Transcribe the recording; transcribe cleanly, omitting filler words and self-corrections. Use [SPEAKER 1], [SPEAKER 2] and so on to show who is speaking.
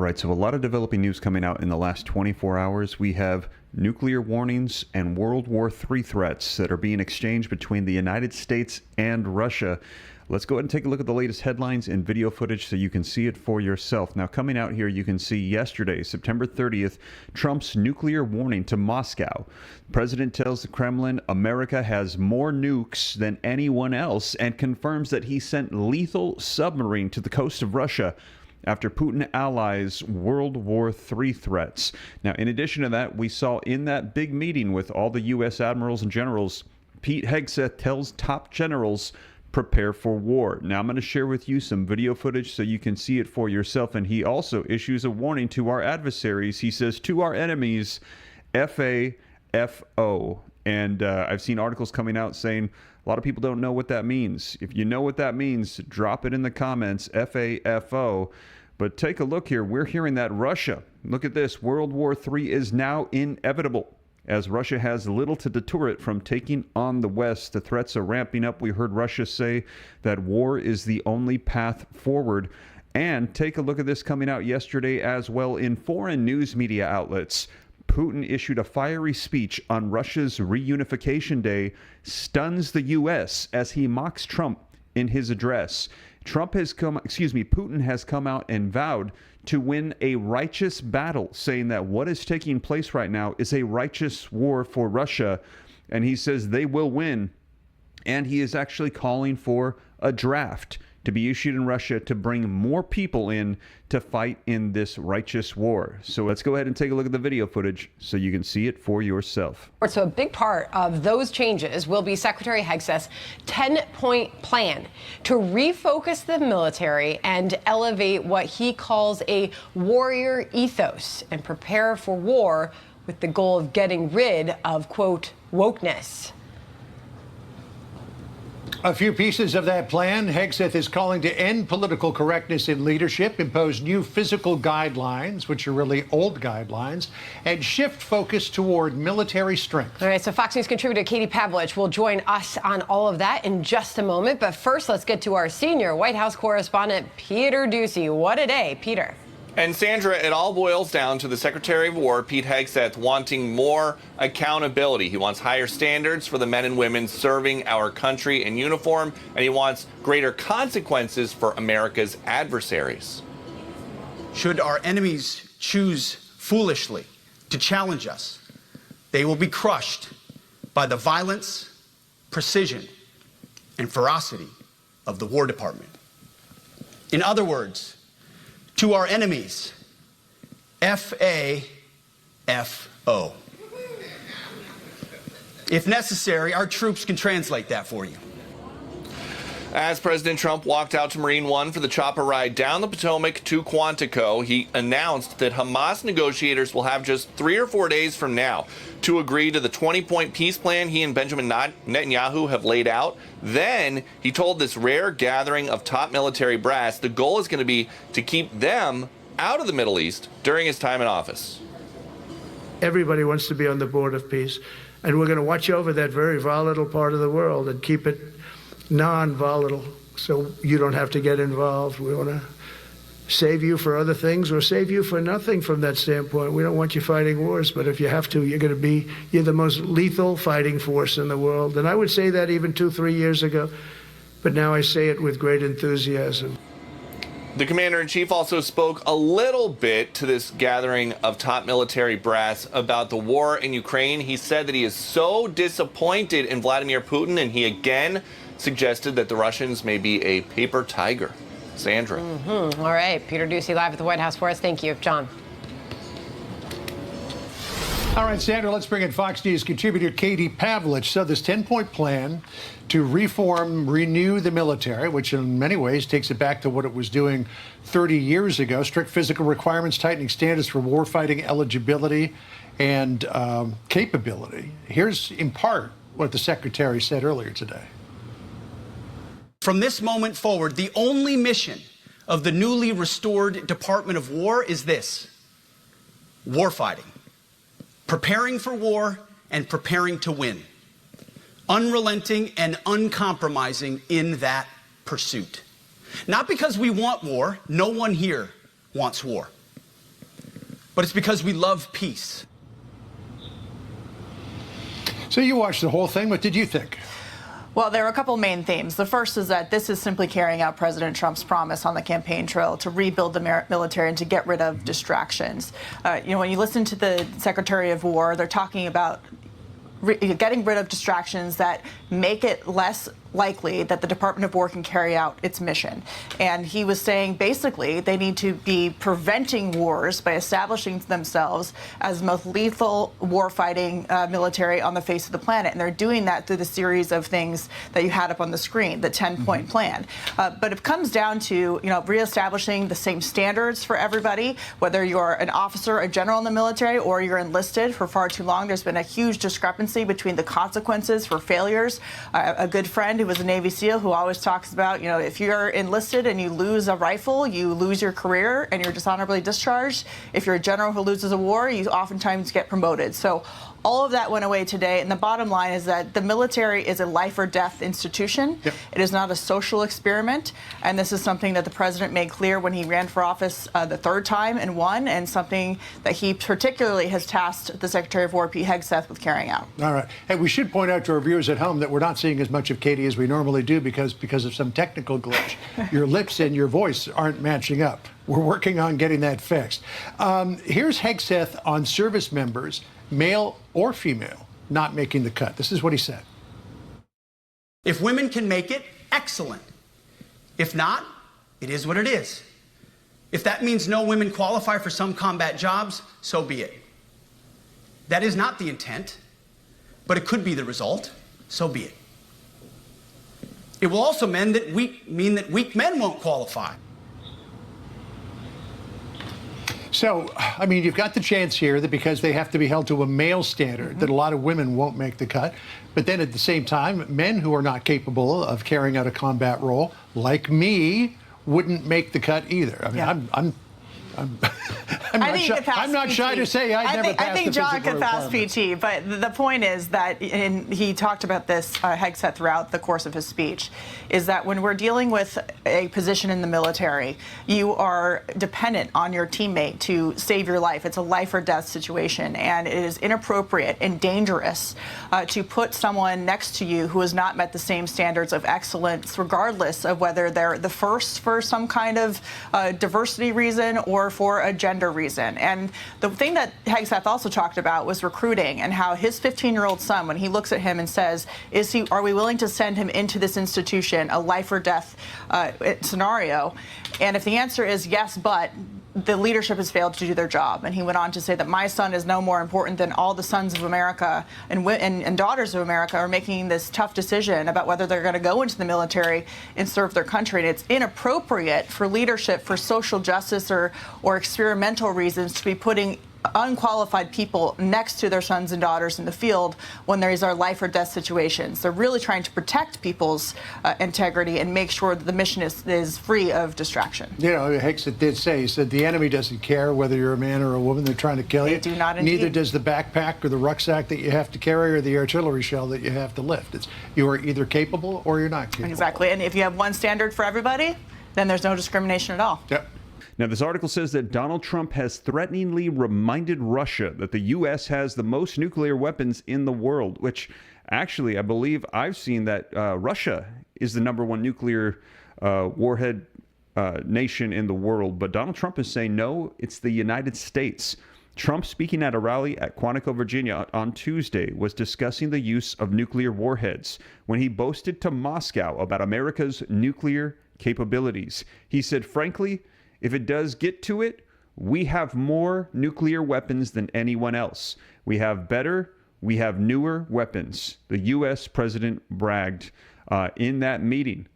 [SPEAKER 1] right, so a lot of developing news coming out in the last 24 hours. We have nuclear warnings and World War III threats that are being exchanged between the United States and Russia. Let's go ahead and take a look at the latest headlines and video footage so you can see it for yourself. Now, coming out here, you can see yesterday, September 30th, Trump's nuclear warning to Moscow. The president tells the Kremlin America has more nukes than anyone else and confirms that he sent lethal submarine to the coast of Russia after Putin allies World War III threats. Now, in addition to that, we saw in that big meeting with all the U.S. admirals and generals, Pete Hegseth tells top generals, prepare for war. Now, I'm going to share with you some video footage so you can see it for yourself. And he also issues a warning to our adversaries. He says, to our enemies, FAFO. And I've seen articles coming out saying a lot of people don't know what that means. If you know what that means, drop it in the comments, FAFO. But take a look here. We're hearing that Russia, look at this, World War III is now inevitable, as Russia has little to deter it from taking on the West. The threats are ramping up. We heard Russia say that war is the only path forward. And take a look at this coming out yesterday as well in foreign news media outlets. Putin issued a fiery speech on Russia's reunification day, stuns the U.S. as he mocks Trump in his address. Putin has come out and vowed to win a righteous battle, saying that what is taking place right now is a righteous war for Russia, and he says they will win. And he is actually calling for a draft to be issued in Russia to bring more people in to fight in this righteous war. So let's go ahead and take a look at the video footage so you can see it for yourself.
[SPEAKER 2] So a big part of those changes will be Secretary Hegseth's 10-point plan to refocus the military and elevate what he calls a warrior ethos and prepare for war with the goal of getting rid of, quote, wokeness.
[SPEAKER 3] A few pieces of that plan. Hegseth is calling to end political correctness in leadership, impose new physical guidelines, which are really old guidelines, and shift focus toward military strength.
[SPEAKER 2] All right, so Fox News contributor Katie Pavlich will join us on all of that in just a moment. But first, let's get to our senior White House correspondent, Peter Doocy. What a day, Peter.
[SPEAKER 4] And Sandra, it all boils down to the Secretary of War, Pete Hegseth, wanting more accountability. He wants higher standards for the men and women serving our country in uniform, and he wants greater consequences for America's adversaries.
[SPEAKER 5] Should our enemies choose foolishly to challenge us, they will be crushed by the violence, precision, and ferocity of the War Department. In other words, to our enemies, FAFO. If necessary, our troops can translate that for you.
[SPEAKER 4] As President Trump walked out to Marine One for the chopper ride down the Potomac to Quantico, he announced that Hamas negotiators will have just 3 or 4 days from now to agree to the 20-point peace plan he and Benjamin Netanyahu have laid out. Then he told this rare gathering of top military brass the goal is going to be to keep them out of the Middle East during his time in office.
[SPEAKER 6] Everybody wants to be on the board of peace, and we're going to watch over that very volatile part of the world and keep it non-volatile so you don't have to get involved. We want to save you for other things or save you for nothing from that standpoint. We don't want you fighting wars, but if you have to, you're the most lethal fighting force in the world. And I would say that even 2-3 years ago, but now I say it with great enthusiasm.
[SPEAKER 4] The commander-in-chief also spoke a little bit to this gathering of top military brass about the war in Ukraine. He said that he is so disappointed in Vladimir Putin, and he again suggested that the Russians may be a paper tiger. Sandra.
[SPEAKER 2] All right, Peter Doocy live at the White House for us. Thank you, John.
[SPEAKER 3] All right, Sandra, let's bring in Fox News contributor Katie Pavlich. So this 10-point plan to renew the military, which in many ways takes it back to what it was doing 30 years ago. Strict physical requirements, tightening standards for warfighting eligibility and capability. Here's, in part, what the secretary said earlier today.
[SPEAKER 5] From this moment forward, the only mission of the newly restored Department of War is this: warfighting. Preparing for war and preparing to win. Unrelenting and uncompromising in that pursuit. Not because we want war. No one here wants war. but it's because we love peace.
[SPEAKER 3] So you watched the whole thing. What did you think?
[SPEAKER 7] Well, there are a couple main themes. The first is that this is simply carrying out President Trump's promise on the campaign trail to rebuild the military and to get rid of distractions. When you listen to the Secretary of War, they're talking about getting rid of distractions that make it less likely that the Department of War can carry out its mission. And he was saying basically they need to be preventing wars by establishing themselves as the most lethal warfighting military on the face of the planet. And they're doing that through the series of things that you had up on the screen, the 10-point plan. But it comes down to, reestablishing the same standards for everybody, whether you're an officer, a general in the military, or you're enlisted. For far too long, there's been a huge discrepancy between the consequences for failures. A good friend who was a Navy SEAL who always talks about, if you're enlisted and you lose a rifle, you lose your career and you're dishonorably discharged. If you're a general who loses a war, you oftentimes get promoted. So all of that went away today. And the bottom line is that the military is a life or death institution. Yep. It is not a social experiment. And this is something that the president made clear when he ran for office the third time and won, and something that he particularly has tasked the Secretary of War, Pete Hegseth, with carrying out.
[SPEAKER 3] All right. Hey, we should point out to our viewers at home that we're not seeing as much of Katie as we normally do because of some technical glitch. Your lips and your voice aren't matching up. We're working on getting that fixed. Here's Hegseth on service members, male or female, not making the cut. This is what he said.
[SPEAKER 5] If women can make it, excellent. If not, it is what it is. If that means no women qualify for some combat jobs, so be it. That is not the intent, but it could be the result, so be it. It will also mean that weak men won't qualify.
[SPEAKER 3] So, you've got the chance here that because they have to be held to a male standard, that a lot of women won't make the cut. But then at the same time, men who are not capable of carrying out a combat role, like me, wouldn't make the cut either. I'm not shy to say I never passed the physical requirement.
[SPEAKER 7] I think John could pass PT, but the point is that, and he talked about this, Hegseth, throughout the course of his speech, is that when we're dealing with a position in the military, you are dependent on your teammate to save your life. It's a life or death situation, and it is inappropriate and dangerous to put someone next to you who has not met the same standards of excellence, regardless of whether they're the first for some kind of diversity reason or for a gender reason. And the thing that Hegseth also talked about was recruiting, and how his 15-year-old son, when he looks at him and says, are we willing to send him into this institution, a life or death scenario? And if the answer is yes, but the leadership has failed to do their job. And he went on to say that my son is no more important than all the sons of America and daughters of America are making this tough decision about whether they're going to go into the military and serve their country. And it's inappropriate for leadership, for social justice or experimental reasons, to be putting unqualified people next to their sons and daughters in the field when these are life or death situations. They're really trying to protect people's integrity and make sure that the mission is free of distraction.
[SPEAKER 3] Hegseth did say, he said, the enemy doesn't care whether you're a man or a woman. They're trying to kill you.
[SPEAKER 7] They do not indeed.
[SPEAKER 3] Neither does the backpack or the rucksack that you have to carry or the artillery shell that you have to lift. You are either capable or you're not capable.
[SPEAKER 7] Exactly. And if you have one standard for everybody, then there's no discrimination at all.
[SPEAKER 3] Yep.
[SPEAKER 1] Now, this article says that Donald Trump has threateningly reminded Russia that the U.S. has the most nuclear weapons in the world, which actually, I believe I've seen that Russia is the #1 nuclear warhead nation in the world. But Donald Trump is saying, no, it's the United States. Trump, speaking at a rally at Quantico, Virginia on Tuesday, was discussing the use of nuclear warheads when he boasted to Moscow about America's nuclear capabilities. He said, frankly, if it does get to it, we have more nuclear weapons than anyone else. We have newer weapons. The U.S. president bragged in that meeting.